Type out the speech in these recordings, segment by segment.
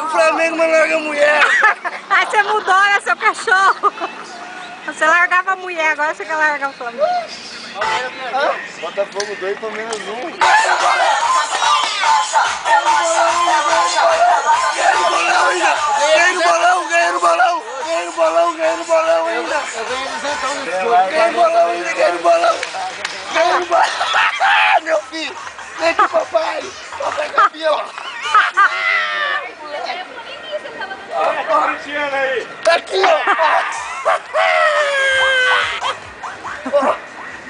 o Flamengo, mas larga a mulher. Aí você mudou, né, seu cachorro? Você largava a mulher, agora você quer largar o Flamengo. Botafogo 2 por menos 1. Ganhei no bolão, ganhei no bolão. Ganhei no bolão, ganhei no bolão ainda. Eu ganhei 200 no Ganhei no bolão ainda, ganhei no bolão. Ganhei no bolão. Meu filho, vem com o papai. Papai campeão. Aqui, ó.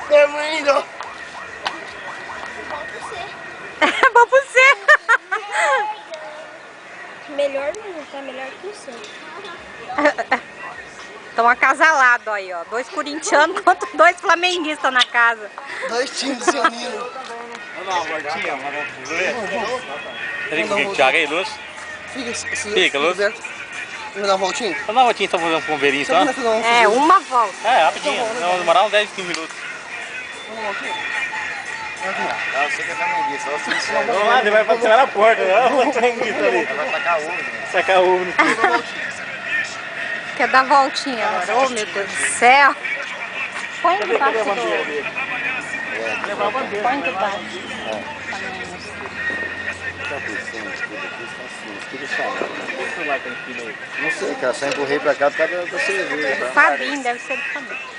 Tamo indo. É bom pra você. Melhor não, tá melhor que você. Estão acasalados aí, ó. 2 corintianos contra 2 flamenguistas na casa. 2 times se unindo. Vamos dar uma voltinha, vamos ver. Tem com o Thiago aí, Luz? Fica, Luz. Vamos dar uma voltinha? Vamos dar uma voltinha, só fazer um bombeirinho só? É, uma volta. É, rapidinho. Não, demorar uns 10, 15 minutos. Ah, você que é flamenguista, só assim. Vamos lá, você vai passar na porta, né? Vamos ali. Vai sacar ovo, né? Sacar ovo. Quer dar voltinha agora? Oh, meu Deus do céu. Põe debaixo do... Levar a bandeira. Põe debaixo. Não sei, cara, só empurrei pra cá por causa da cerveja. Fabinho, deve ser do Fabinho.